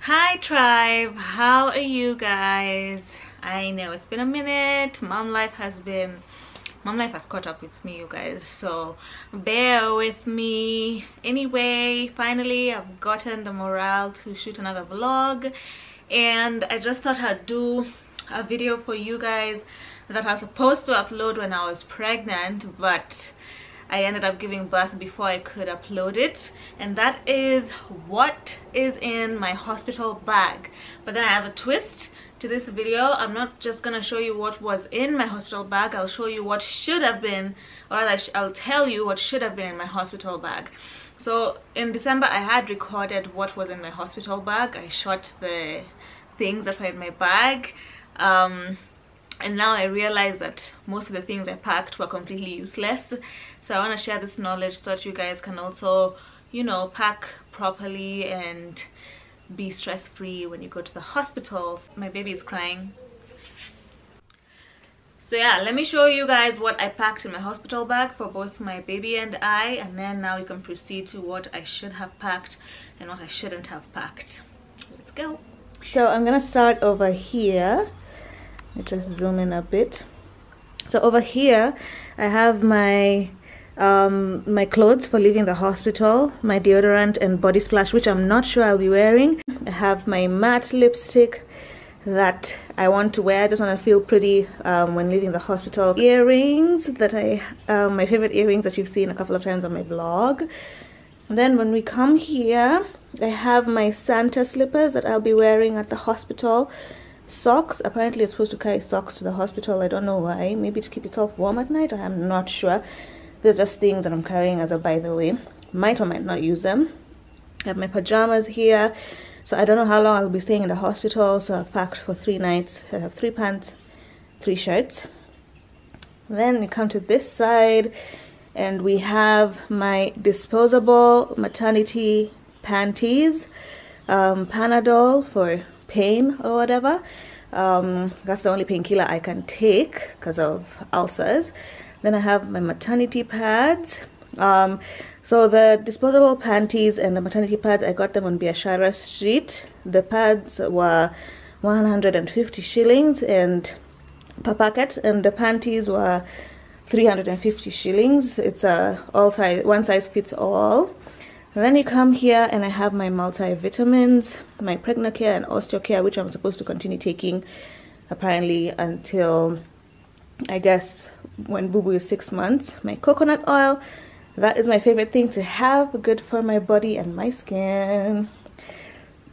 Hi tribe, how are you guys? I know it's been a minute. Mom life has caught up with me, you guys, so bear with me. Anyway, finally I've gotten the morale to shoot another vlog, and I just thought I'd do a video for you guys that I was supposed to upload when I was pregnant, but I ended up giving birth before I could upload it, and that is what is in my hospital bag. But then I have a twist to this video. I'm not just gonna show you what was in my hospital bag. I'll show you what should have been, or I'll tell you what should have been in my hospital bag. So in December I had recorded what was in my hospital bag. I shot the things that were in my bag, and now I realize that most of the things I packed were completely useless. So I want to share this knowledge so that you guys can also, you know, pack properly and be stress-free when you go to the hospitals. My baby is crying. So yeah, let me show you guys what I packed in my hospital bag for both my baby and I, and then now we can proceed to what I should have packed and what I shouldn't have packed. Let's go. So I'm gonna start over here. Let me just zoom in a bit. So over here I have my my clothes for leaving the hospital, my deodorant and body splash, which I'm not sure I'll be wearing. I have my matte lipstick that I want to wear. I just want to feel pretty when leaving the hospital. Earrings that my favorite earrings that you've seen a couple of times on my vlog. And then when we come here, I have my Santa slippers that I'll be wearing at the hospital. Socks. Apparently you're supposed to carry socks to the hospital. I don't know why. Maybe to keep yourself warm at night. I am not sure. They're just things that I'm carrying as a by the way. Might or might not use them. I have my pajamas here. So I don't know how long I'll be staying in the hospital. So I've packed for 3 nights. I have 3 pants, 3 shirts. Then we come to this side and we have my disposable maternity panties. Panadol for pain or whatever. That's the only painkiller I can take because of ulcers. Then I have my maternity pads. So the disposable panties and the maternity pads, I got them on Biashara Street. The pads were 150 shillings and per packet, and the panties were 350 shillings. It's a one size fits all. And then you come here and I have my multivitamins, my Pregnacare and Osteocare, which I'm supposed to continue taking apparently until, I guess, when Boo Boo is 6 months. My coconut oil, that is my favorite thing to have, good for my body and my skin.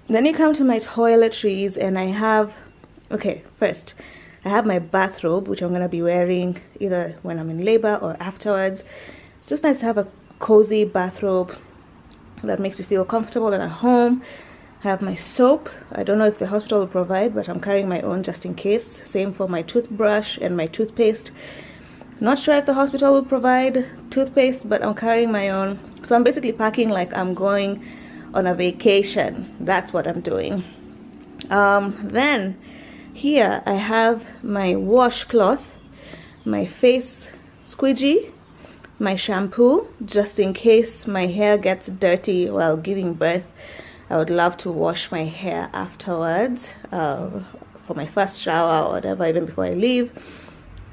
Then you come to my toiletries and I have, okay, first, I have my bathrobe, which I'm going to be wearing either when I'm in labor or afterwards. It's just nice to have a cozy bathrobe that makes you feel comfortable and at home. I have my soap. I don't know if the hospital will provide, but I'm carrying my own just in case. Same for my toothbrush and my toothpaste. Not sure if the hospital will provide toothpaste, but I'm carrying my own. So I'm basically packing like I'm going on a vacation. That's what I'm doing. Then here I have my washcloth, my face squeegee, my shampoo, just in case my hair gets dirty while giving birth. I would love to wash my hair afterwards for my first shower or whatever, even before I leave.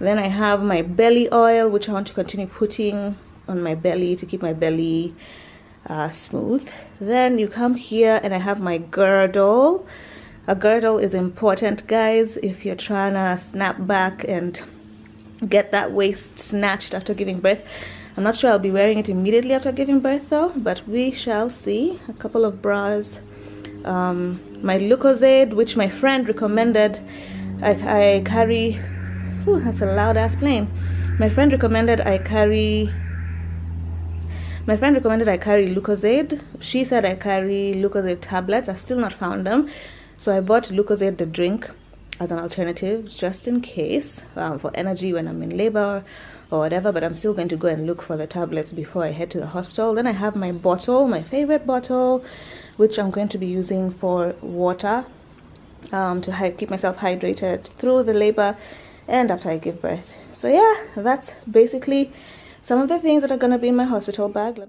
Then I have my belly oil, which I want to continue putting on my belly to keep my belly smooth. Then you come here and I have my girdle. A girdle is important, guys, if you're trying to snap back and get that waist snatched after giving birth. I'm not sure I'll be wearing it immediately after giving birth though, but we shall see. A couple of bras. My Lucozade, which my friend recommended I carry. Ooh, that's a loud ass plane. My friend recommended I carry Lucozade. She said I carry Lucozade tablets. I've still not found them. So I bought Lucozade the drink as an alternative just in case, for energy when I'm in labor or whatever, but I'm still going to go and look for the tablets before I head to the hospital. Then I have my bottle, my favorite bottle, which I'm going to be using for water, to keep myself hydrated through the labor and after I give birth. So yeah, that's basically some of the things that are going to be in my hospital bag.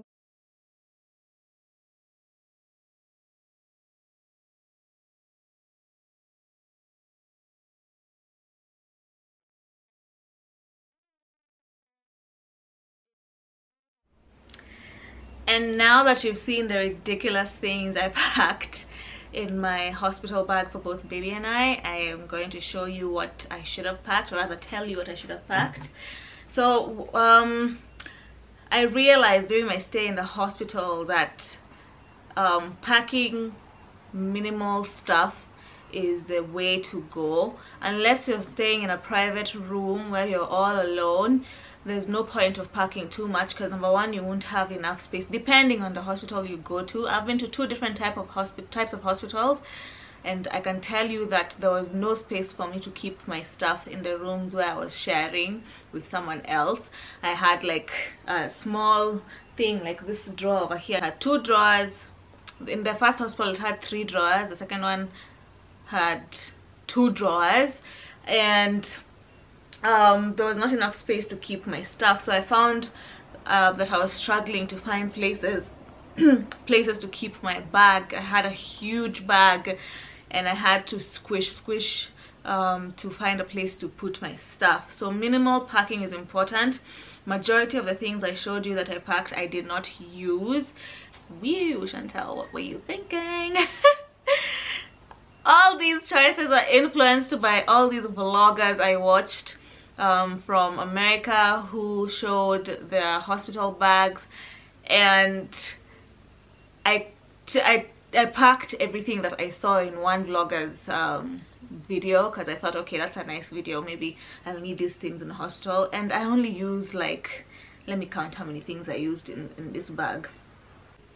And now that you've seen the ridiculous things I packed in my hospital bag for both baby and I am going to show you what I should have packed, or rather tell you what I should have packed. So I realized during my stay in the hospital that packing minimal stuff is the way to go. Unless you're staying in a private room where you're all alone, there's no point of packing too much, because number one, you won't have enough space depending on the hospital you go to. I've been to two different types of hospitals, and I can tell you that there was no space for me to keep my stuff in the rooms where I was sharing with someone else. I had like a small thing like this drawer over here. I had 2 drawers. In the first hospital it had 3 drawers, the second one had 2 drawers, and there was not enough space to keep my stuff. So I found that I was struggling to find places to keep my bag. I had a huge bag and I had to squish to find a place to put my stuff. So minimal packing is important. Majority of the things I showed you that I packed I did not use. Woo, Chantelle, what were you thinking? All these choices were influenced by all these vloggers I watched from America who showed their hospital bags, and I packed everything that I saw in one vlogger's video, because I thought, okay, that's a nice video, maybe I'll need these things in the hospital. And I only used, like, let me count how many things I used in this bag.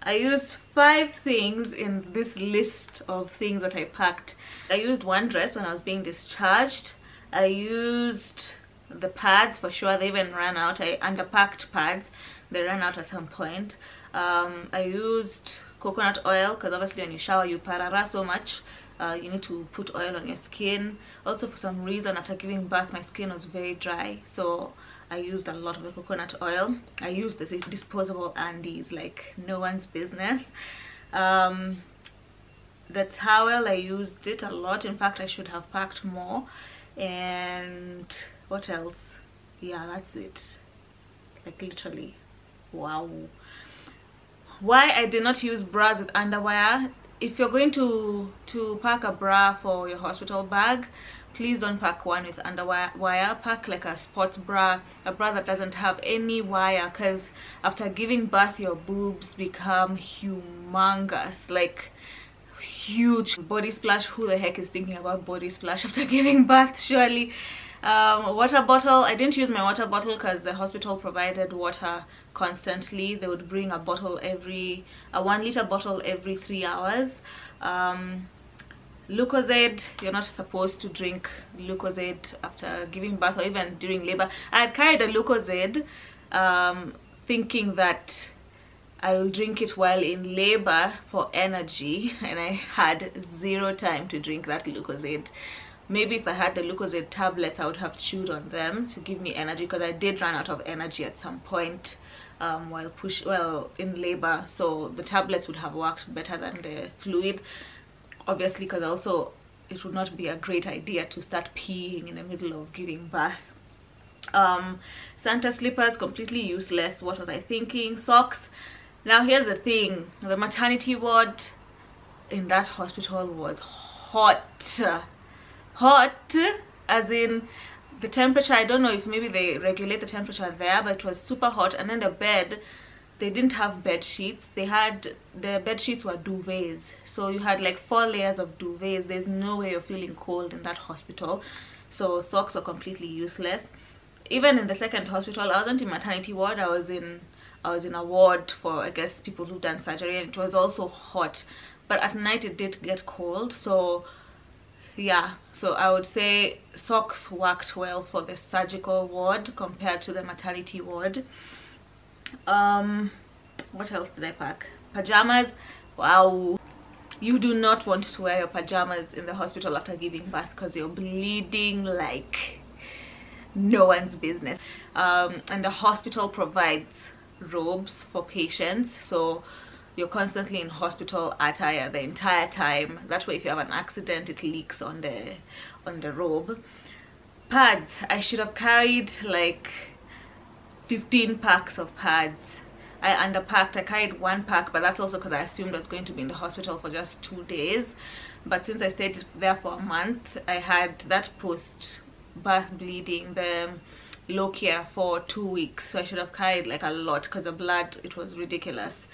I used 5 things in this list of things that I packed. I used 1 dress when I was being discharged. I used the pads for sure. They even ran out. I underpacked pads. They ran out at some point. I used coconut oil, because obviously when you shower you parara so much. You need to put oil on your skin. Also, for some reason, after giving birth, my skin was very dry, so I used a lot of the coconut oil. I used the disposable undies like no one's business. The towel, I used it a lot. In fact, I should have packed more. And what else? Yeah, that's it. Like literally. Wow. Why I did not use bras with underwire? If you're going to pack a bra for your hospital bag, please don't pack one with underwire. Pack like a sports bra, a bra that doesn't have any wire, because after giving birth your boobs become humongous, like huge. Body splash, who the heck is thinking about body splash after giving birth, surely? Water bottle, I didn't use my water bottle because the hospital provided water constantly. They would bring a bottle a 1 liter bottle every 3 hours. Lucozade, you're not supposed to drink Lucozade after giving birth or even during labor. I had carried a Lucozade thinking that I will drink it while in labor for energy, and I had 0 time to drink that Lucozade. Maybe if I had the Lucozade tablets, I would have chewed on them to give me energy, because I did run out of energy at some point while in labor. So the tablets would have worked better than the fluid, obviously, because also it would not be a great idea to start peeing in the middle of giving birth. Santa slippers, completely useless. What was I thinking? Socks. Now here's the thing, the maternity ward in that hospital was hot, as in the temperature. I don't know if maybe they regulate the temperature there, but it was super hot. And then the bed, they didn't have bed sheets. They had, the bed sheets were duvets, so you had like 4 layers of duvets. There's no way you're feeling cold in that hospital. So socks were completely useless. Even in the second hospital, I wasn't in maternity ward, I was in a ward for, I guess, people who've done surgery, and it was also hot, but at night it did get cold. So yeah, so I would say socks worked well for the surgical ward compared to the maternity ward. What else did I pack? Pajamas. Wow, you do not want to wear your pajamas in the hospital after giving birth, because you're bleeding like no one's business. And the hospital provides robes for patients, so you're constantly in hospital attire the entire time. That way if you have an accident, it leaks on the robe. Pads, I should have carried like 15 packs of pads. I underpacked. I carried 1 pack, but that's also because I assumed I was going to be in the hospital for just 2 days. But since I stayed there for a month, I had that post-birth bleeding, the lochia, for 2 weeks. So I should have carried like a lot because the blood, it was ridiculous.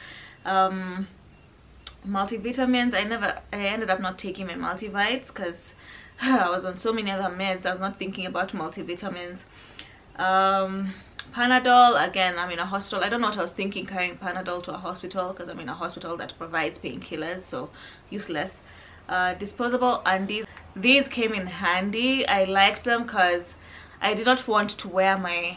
Multivitamins, I ended up not taking my multivites because I was on so many other meds. I was not thinking about multivitamins. Panadol, again, I'm in a hospital. I don't know what I was thinking carrying Panadol to a hospital, because I'm in a hospital that provides painkillers, so useless. Disposable undies, these came in handy. I liked them because I did not want to wear my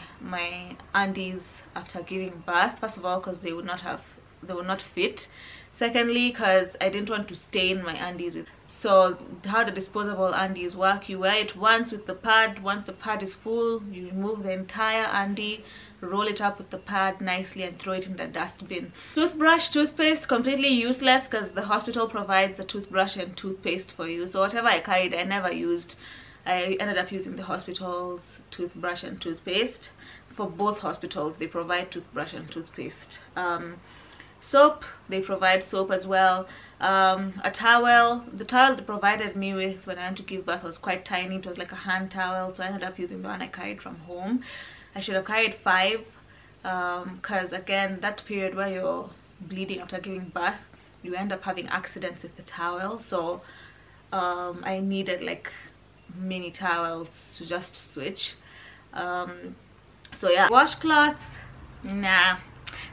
undies after giving birth. First of all, because they would not fit. Secondly, because I didn't want to stain my undies with. So how the disposable undies work, you wear it once with the pad. Once the pad is full, you remove the entire undie, roll it up with the pad nicely, and throw it in the dustbin. Toothbrush, toothpaste, completely useless because the hospital provides a toothbrush and toothpaste for you. So whatever I carried, I never used. I ended up using the hospital's toothbrush and toothpaste. For both hospitals, they provide toothbrush and toothpaste. Soap, they provide soap as well. A towel, the towel they provided me with when I went to give birth was quite tiny. It was like a hand towel, so I ended up using the one I carried from home. I should have carried 5 because again, that period where you're bleeding after giving birth, you end up having accidents with the towel. So I needed like mini towels to just switch. So yeah, washcloths, nah.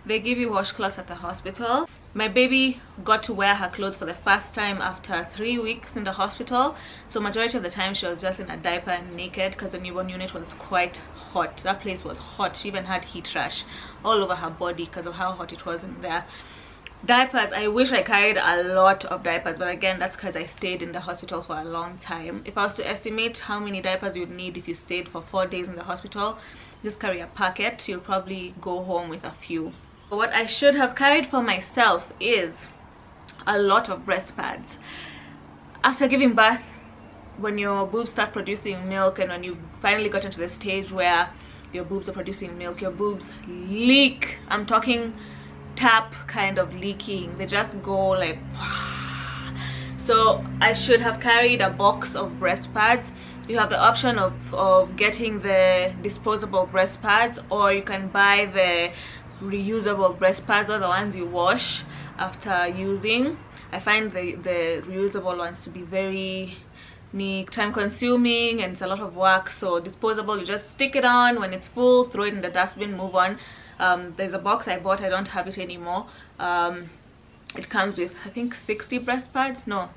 They give you washcloths at the hospital. My baby got to wear her clothes for the first time after 3 weeks in the hospital. So majority of the time she was just in a diaper and naked because the newborn unit was quite hot. That place was hot. She even had heat rash all over her body because of how hot it was in there. Diapers, I wish I carried a lot of diapers, but again, that's because I stayed in the hospital for a long time. If I was to estimate how many diapers you'd need if you stayed for 4 days in the hospital, just carry a packet. You'll probably go home with a few. What I should have carried for myself is a lot of breast pads. After giving birth, when your boobs start producing milk, and when you finally got into the stage where your boobs are producing milk, your boobs leak. I'm talking tap kind of leaking. They just go like so I should have carried a box of breast pads. You have the option of getting the disposable breast pads, or you can buy the reusable breast pads, or the ones you wash after using. I find the reusable ones to be very time consuming and it's a lot of work. So disposable, you just stick it on. When it's full, throw it in the dustbin, move on. There's a box I bought, I don't have it anymore. It comes with I think 60 breast pads, no,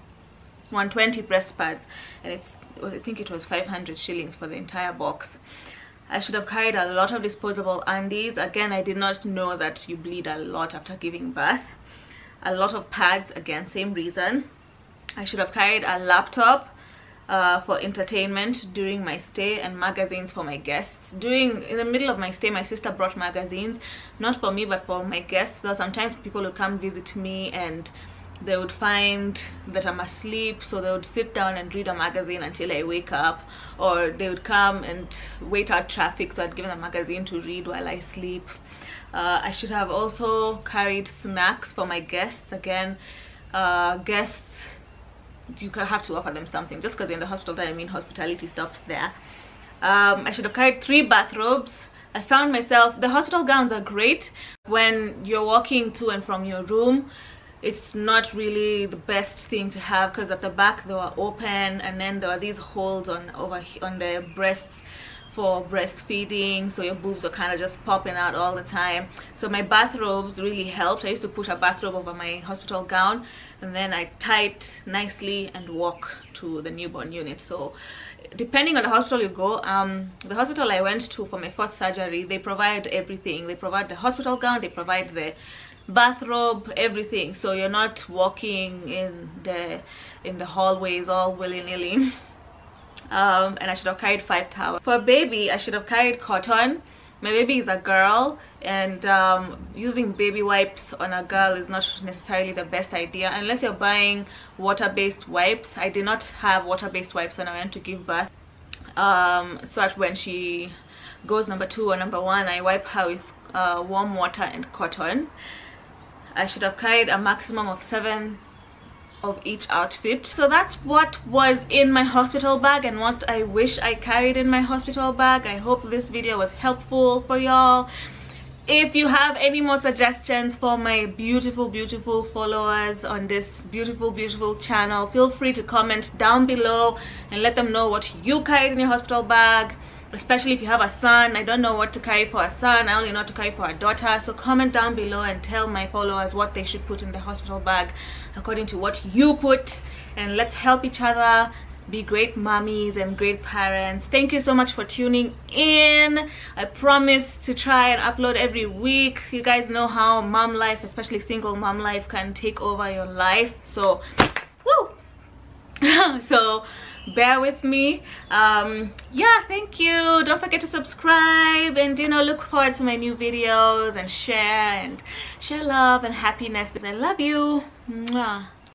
120 breast pads, and I think it was 500 shillings for the entire box. I should have carried a lot of disposable undies. Again, I did not know that you bleed a lot after giving birth. A lot of pads, again, same reason. I should have carried a laptop for entertainment during my stay, and magazines for my guests. In the middle of my stay, my sister brought magazines, not for me but for my guests. So sometimes people would come visit me and they would find that I'm asleep, so they would sit down and read a magazine until I wake up, or they would come and wait out traffic, so I'd give them a magazine to read while I sleep. I should have also carried snacks for my guests. Again, guests, you have to offer them something. Just because you're in the hospital doesn't mean hospitality stops there. I should have carried 3 bathrobes. I found myself, the hospital gowns are great when you're walking to and from your room. It's not really the best thing to have because at the back they were open, and then there were these holes on the breasts for breastfeeding, so your boobs are kind of just popping out all the time. So my bathrobes really helped. I used to put a bathrobe over my hospital gown, and then I tie it nicely and walk to the newborn unit. So depending on the hospital you go, the hospital I went to for my 4th surgery, they provide everything. They provide the hospital gown, they provide the bathrobe, everything, so you're not walking in the hallways all willy-nilly. And I should have carried 5 towels. For baby, I should have carried cotton. My baby is a girl, and using baby wipes on a girl is not necessarily the best idea unless you're buying water-based wipes. I did not have water-based wipes when I went to give birth, so that when she goes number 2 or number 1, I wipe her with warm water and cotton. I should have carried a maximum of 7 of each outfit. So that's what was in my hospital bag and what I wish I carried in my hospital bag. I hope this video was helpful for y'all. If you have any more suggestions for my beautiful followers on this beautiful channel, feel free to comment down below and let them know what you carried in your hospital bag, especially if you have a son. I don't know what to carry for a son, I only know what to carry for a daughter. So comment down below and tell my followers what they should put in the hospital bag according to what you put, and let's help each other be great mommies and great parents. Thank you so much for tuning in. I promise to try and upload every week. You guys know how mom life, especially single mom life, can take over your life, so woo. So bear with me. Yeah, thank you. Don't forget to subscribe, and you know, look forward to my new videos, and share love and happiness. I love you. Mwah.